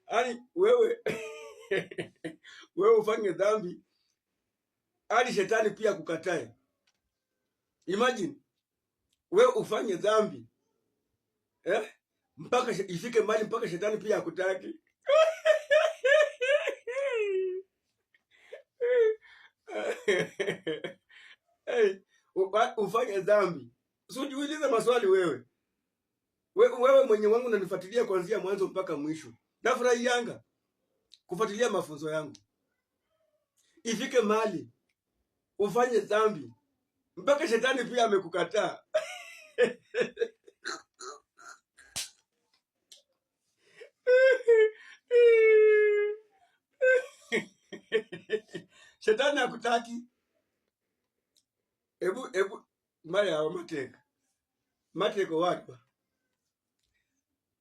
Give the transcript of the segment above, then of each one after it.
Yaani wewe wewe ufanye dhambi hadi shetani pia kukatae. Imagine wewe ufanye dhambi mpaka ifike mahali mpaka shetani pia akutaki. Hey, ufanye dhambi. Usijiulize maswali wewe. Wewe mwenye wangu unanifuatilia kuanzia mwanzo mpaka mwisho. Nafurahianga kufuatilia mafunzo yangu. Ifike mahali ufanye dhambi mpaka shetani pia amekukataa. Shetani hakutaki. Ebu mara ya mateka watu.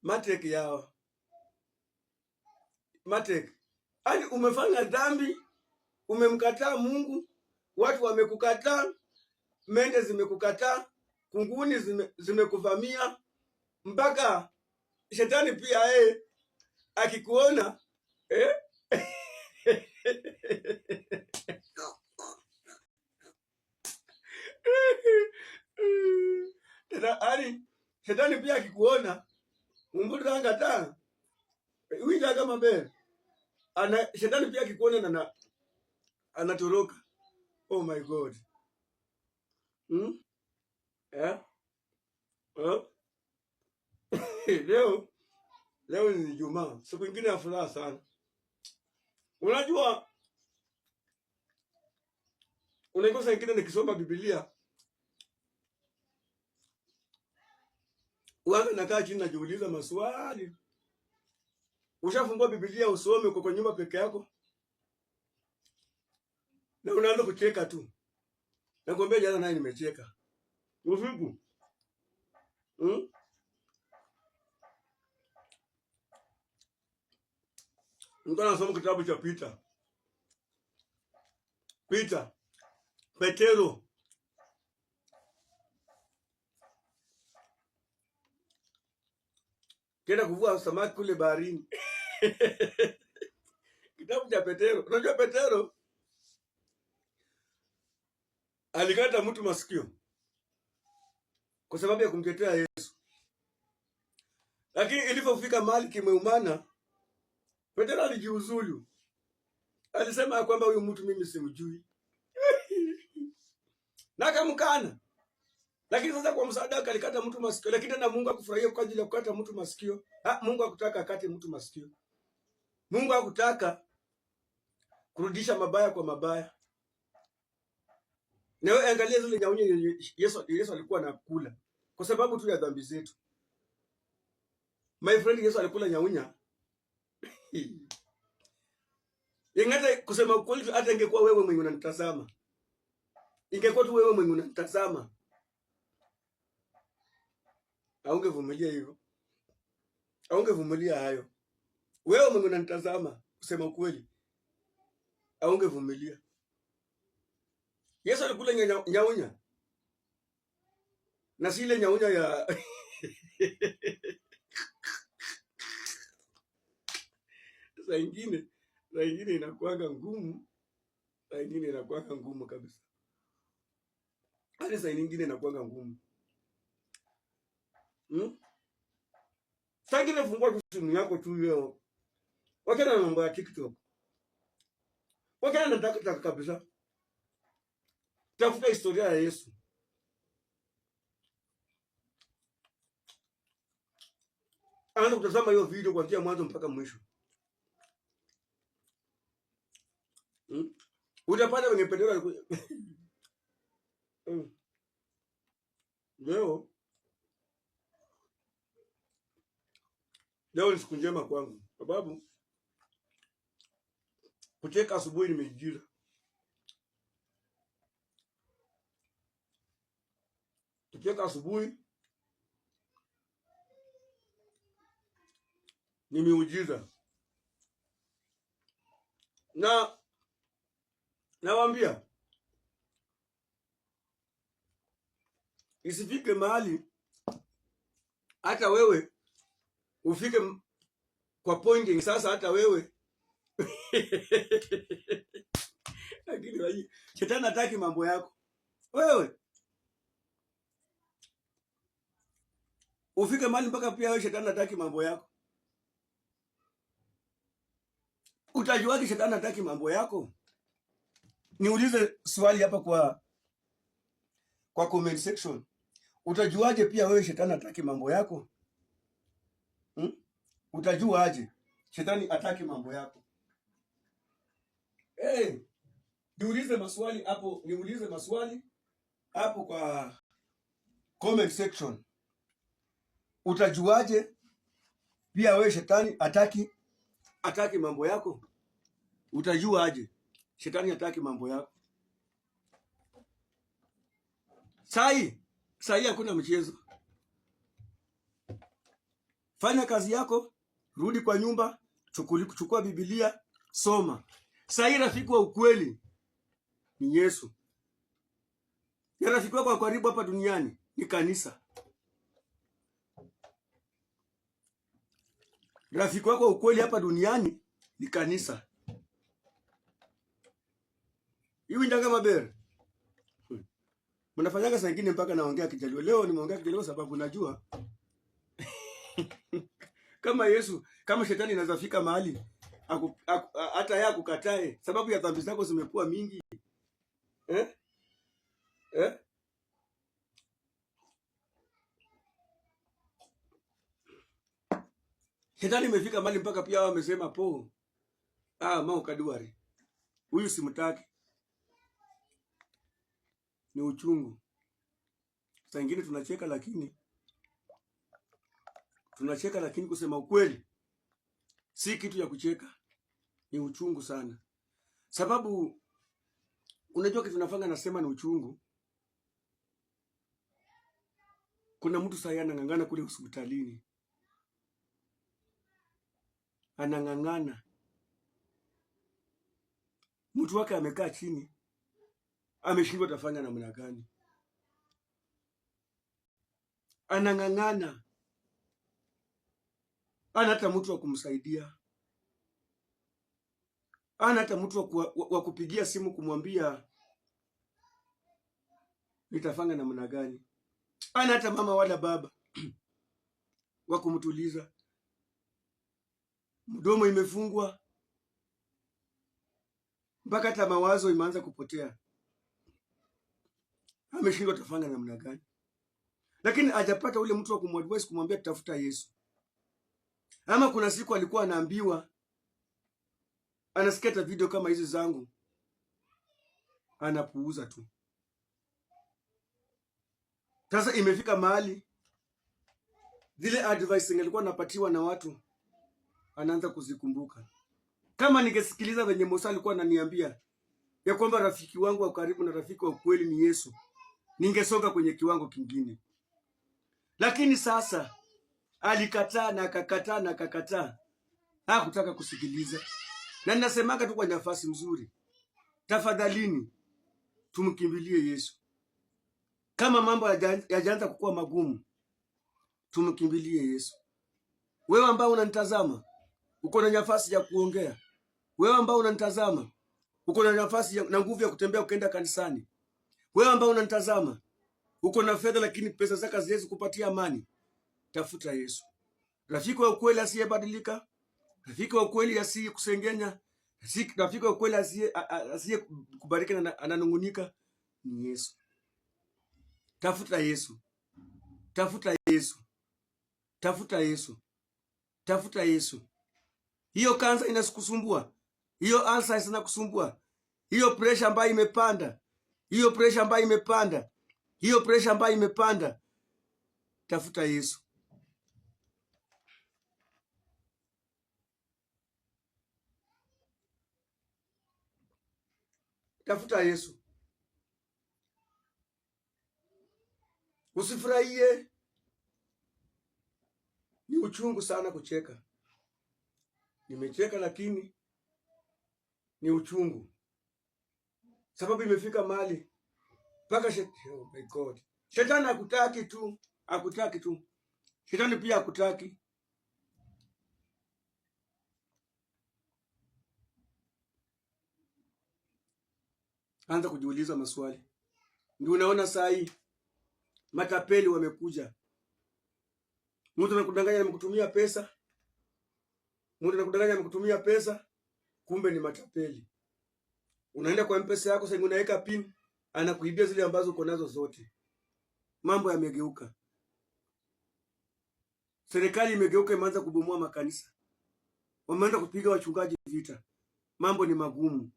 Mateka yao. Mateka. Ani umefanya dhambi, umemkataa Mungu, watu wamekukataa, mende zimekukataa, kunguni zimekuvamia, mpaka shetani pia akikuona ani shetani pia akikuona umbutanga ta wita kama bele shetani pia akikuona na anatoroka. Oh my God. Leo ni Ijumaa, siku nyingine ya furaha sana. Unajua unaikosa ingine nikisoma Biblia uanze nakaa chini najiuliza maswali. Ushafungua Biblia usome kwa nyumba peke yako na unaanza kucheka tu. Nakwambia jana naye nimecheka. Usiku. Nilikuwa nasoma kitabu cha Petero. Kenda kuvua samaki kule baharini. Kitabu cha Petero. Unajua Petero alikata mtu masikio kwa sababu ya kumtetea Yesu. Lakini ilipofika mahali kimeumana, Petero alijiuzulu. Alisema kwamba huyu mtu mimi simjui. Na akamkana. Lakini sasa kwa msaada wake alikata mtu masikio, lakini na Mungu akufurahia kwa ajili ya kukata mtu masikio. Mungu hakutaka akate mtu masikio. Mungu hakutaka kurudisha mabaya kwa mabaya. Na wewe angalia zile nyaunya Yesu alikuwa anakula kwa sababu tu ya dhambi zetu. My friend, Yesu alikula nyaunya. Ingata kusema kweli, hata ingekuwa wewe mwenye unanitazama. Ingekuwa tu wewe mwenye unanitazama. Haungevumilia hivyo. Haungevumilia hayo. Wewe mwenye unanitazama, kusema kweli, haungevumilia. Yesu alikula nyaunya. Na si ile nyaunya ya saa ingine inakuanga ngumu, saa ingine inakuanga ngumu kabisa. Hadi saa ingine inakuanga ngumu. Saa ingine fungua simu yako tu leo. Wakati na mambo ya TikTok. Wakati nataka kabisa. Tafuta historia ya Yesu. Anza kutazama hiyo video kuanzia mwanzo mpaka mwisho. Utapata wenye Petero alikuja. Leo ni siku njema kwangu. Sababu kucheka asubuhi nimejira. Kucheka asubuhi ni miujiza. Na nawaambia isifike mahali hata wewe ufike kwa pointing. Sasa hata wewe lakini shetani hataki mambo yako. Wewe ufike mahali mpaka pia wewe shetani hataki mambo yako. Utajuaje shetani hataki mambo yako? Niulize swali hapa kwa comment section. Utajuaje pia wewe shetani hataki mambo yako? Utajuaje shetani hataki mambo yako? Niulize maswali hapo kwa comment section. Utajuaje pia wewe shetani hataki mambo yako? Utajuaje shetani hataki mambo yako? Sai hakuna mchezo. Fanya kazi yako, rudi kwa nyumba, chukua Biblia, soma. Sai rafiki wa ukweli ni Yesu. Ya rafiki wako wa karibu hapa duniani ni kanisa. Rafiki wako wa ukweli hapa duniani ni kanisa. Hivi ndanga mabere. Mnafanyaga saa nyingine mpaka naongea Kijaluo. Leo nimeongea Kijaluo sababu najua kama shetani anaweza fika mahali hata yeye akukatae sababu ya dhambi zako zimekuwa mingi. Shetani imefika mahali mpaka pia wao wamesema Mao Kaduari. Huyu simtaki. Ni uchungu. Saa nyingine tunacheka lakini kusema ukweli si kitu ya kucheka. Ni uchungu sana. Sababu unajua kitu tunafanya nasema ni uchungu. Kuna mtu sasa anang'ang'ana kule hospitalini. Anang'ang'ana. Mtu wake amekaa chini. Ameshindwa tafanya namna gani? Anang'ang'ana. Ana hata mtu wa kumsaidia. Ana hata mtu wa kupigia simu kumwambia nitafanya namna gani? Ana hata mama wala baba wa kumtuliza. Mdomo imefungwa. Mpaka hata mawazo imeanza kupotea. Ameshindwa tafanya namna gani? Lakini hajapata ule mtu wa kumwadvise kumwambia tafuta Yesu. Ama kuna siku alikuwa anaambiwa, anasikia video kama hizi zangu, anapuuza tu. Sasa imefika mahali zile advice alikuwa anapatiwa na watu anaanza kuzikumbuka. Kama ningesikiliza venye Musa alikuwa ananiambia ya kwamba rafiki wangu wa karibu na rafiki wa kweli ni Yesu, ningesonga kwenye kiwango kingine. Lakini sasa alikataa na akakataa. Hakutaka kusikiliza. Na ninasemaga tu kwa nafasi mzuri, tafadhalini tumkimbilie Yesu. Kama mambo yajaanza kukua magumu, tumkimbilie Yesu. Wewe ambao unanitazama, uko na nafasi ya kuongea. Wewe ambao unanitazama, uko na nafasi na nguvu ya kutembea ukaenda kanisani. Wewe ambao unanitazama, uko na fedha lakini pesa zako haziwezi kupatia amani. Tafuta Yesu. Rafiki wa ukweli asiyebadilika, rafiki wa ukweli asiyekusengenya, rafiki wa ukweli asiyekubariki na ananungunika ni Yesu. Tafuta Yesu. Tafuta Yesu. Tafuta Yesu. Tafuta Yesu. Hiyo kansa inasikusumbua. Hiyo ulcer inakusumbua. Hiyo pressure ambayo imepanda. Hiyo pressure ambayo imepanda. Hiyo pressure ambayo imepanda. Tafuta Yesu. Tafuta Yesu. Usifurahie. Ni uchungu sana kucheka. Nimecheka lakini ni uchungu. Sababu imefika mahali mpaka oh my God. Shetani hakutaki tu. Shetani pia hakutaki. Anza kujiuliza maswali. Ndio unaona saa hii matapeli wamekuja. Mtu anakudanganya amekutumia pesa. Mtu anakudanganya amekutumia pesa, kumbe ni matapeli. Unaenda kwa M-Pesa yako sasa unaweka pin, anakuibia zile ambazo uko nazo zote. Mambo yamegeuka. Serikali imegeuka, imeanza kubomoa makanisa. Wameanza kupiga wachungaji vita. Mambo ni magumu.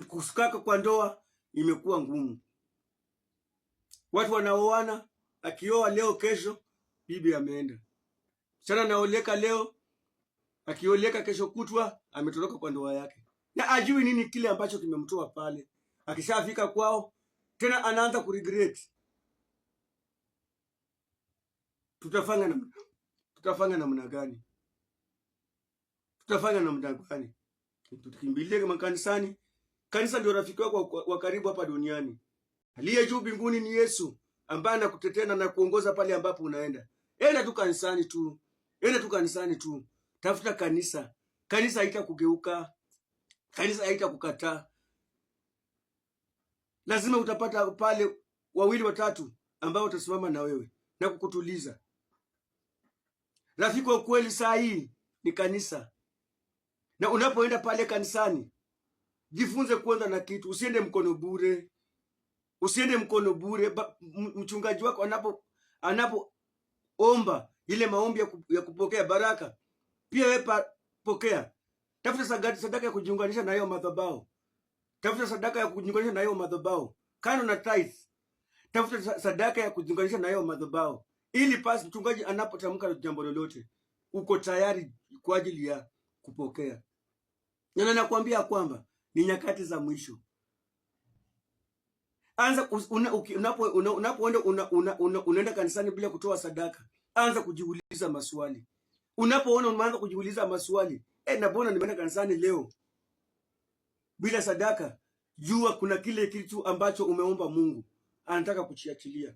Kusukaka kwa ndoa imekuwa ngumu. Watu wanaoana, akioa leo kesho bibi ameenda. Msichana anaoleka leo, akioleka kesho kutwa ametoroka kwa ndoa yake. Na ajui nini kile ambacho kimemtoa pale. Akishafika kwao tena anaanza kuregret. Tutafanya namna gani? Tutafanya namna gani? Tukimbilie makanisani. Kanisa ndio rafiki wako wa karibu hapa duniani. Aliye juu mbinguni ni Yesu, ambaye anakutetea na kuongoza pale ambapo unaenda. Enda tu kanisani tu. Enda tu kanisani tu. Tafuta kanisa. Kanisa haitakugeuka. Kanisa haitakukataa. Lazima utapata pale wawili watatu ambao utasimama na wewe na kukutuliza. Rafiki wa kweli saa hii ni kanisa. Na unapoenda pale kanisani, jifunze kwanza na kitu. Usiende mkono bure. Usiende mkono bure. Mchungaji wako anapoomba ile maombi ya kupokea baraka, pia wewe pokea. Tafuta sadaka ya kujiunganisha na hiyo madhabahu. Tafuta sadaka ya kujiunganisha na hiyo madhabahu. Kano na tithe. Tafuta sadaka ya kujiunganisha na hiyo madhabahu. Ili pasi mchungaji anapotamka jambo lolote, uko tayari kwa ajili ya kupokea. Na nakwambia kwamba ni nyakati za mwisho. Anza unapoenda kanisani bila kutoa sadaka, anza kujiuliza maswali. Unapoona unaanza kujiuliza maswali, na mbona nimeenda kanisani leo bila sadaka? Jua kuna kile kitu ambacho umeomba Mungu anataka kuchiachilia.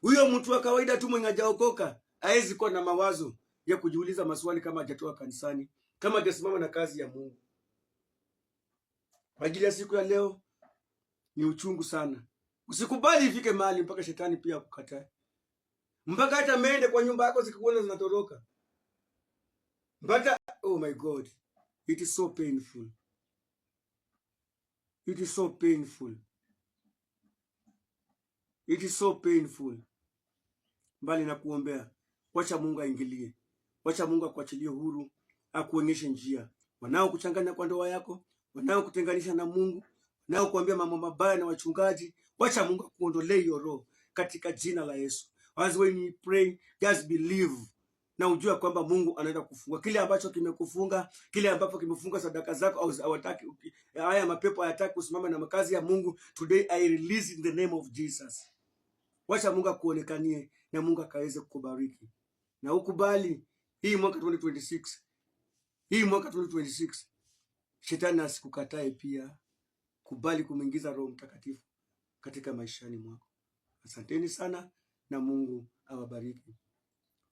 Huyo mtu wa kawaida tu mwenye hajaokoka hawezi kuwa na mawazo ya kujiuliza maswali kama hajatoa kanisani, kama hajasimama na kazi ya Mungu. Kwa ajili ya siku ya leo ni uchungu sana. Usikubali ifike mahali mpaka shetani pia akukatae. Mpaka hata mende kwa nyumba yako zikikuona zinatoroka. But oh my God, it is so painful. It is so painful. It is so painful. Mbali na kuombea, wacha Mungu aingilie. Wacha Mungu akuachilie huru, akuonyeshe njia. Wanao kuchanganya kwa ndoa yako, wanao kutenganisha na Mungu, wanao kuambia mambo mabaya na wachungaji, wacha Mungu akuondolee hiyo roho katika jina la Yesu. As when you pray, just believe. Na ujua kwamba Mungu anaenda kufunga kile ambacho kimekufunga, kile ambacho kimefunga sadaka zako au hawataki. Haya mapepo hayataki kusimama na makazi ya Mungu. Today I release in the name of Jesus. Wacha Mungu akuonekanie na Mungu akaweze kukubariki. Na ukubali hii mwaka 2026. Hii mwaka 2026. Shetani asikukatae pia. Kubali kumuingiza Roho Mtakatifu katika maishani mwako. Asanteni sana na Mungu awabariki.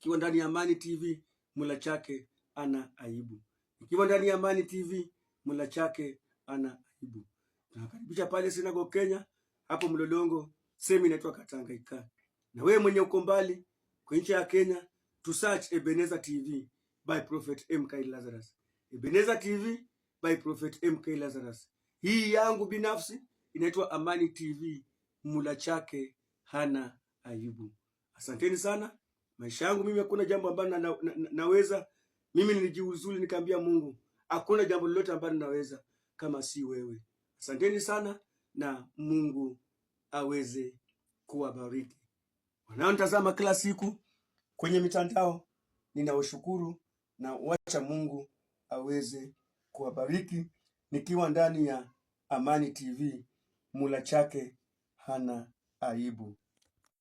Ikiwa ndani ya Amani TV, Mula Chake ana aibu. Ikiwa ndani ya Amani TV, Mula Chake ana aibu. Tunakaribisha pale Synagogue Kenya, hapo Mlolongo, semi inaitwa Katangaika. Na wewe mwenye uko mbali kwa nchi ya Kenya, to search Ebenezer TV by Prophet MK Lazarus. Ebenezer TV by Prophet MK Lazarus. Hii yangu binafsi inaitwa Amani TV, Mula Chake hana aibu. Asanteni sana. Maisha yangu mimi hakuna jambo ambalo naweza. Mimi nilijiuzulu nikaambia Mungu, hakuna jambo lolote ambalo naweza kama si wewe. Asanteni sana na Mungu aweze kuwabariki. Wanaonitazama kila siku kwenye mitandao, ninawashukuru na wacha Mungu aweze kuwabariki. Nikiwa ndani ya Amani TV, Mula Chake hana aibu.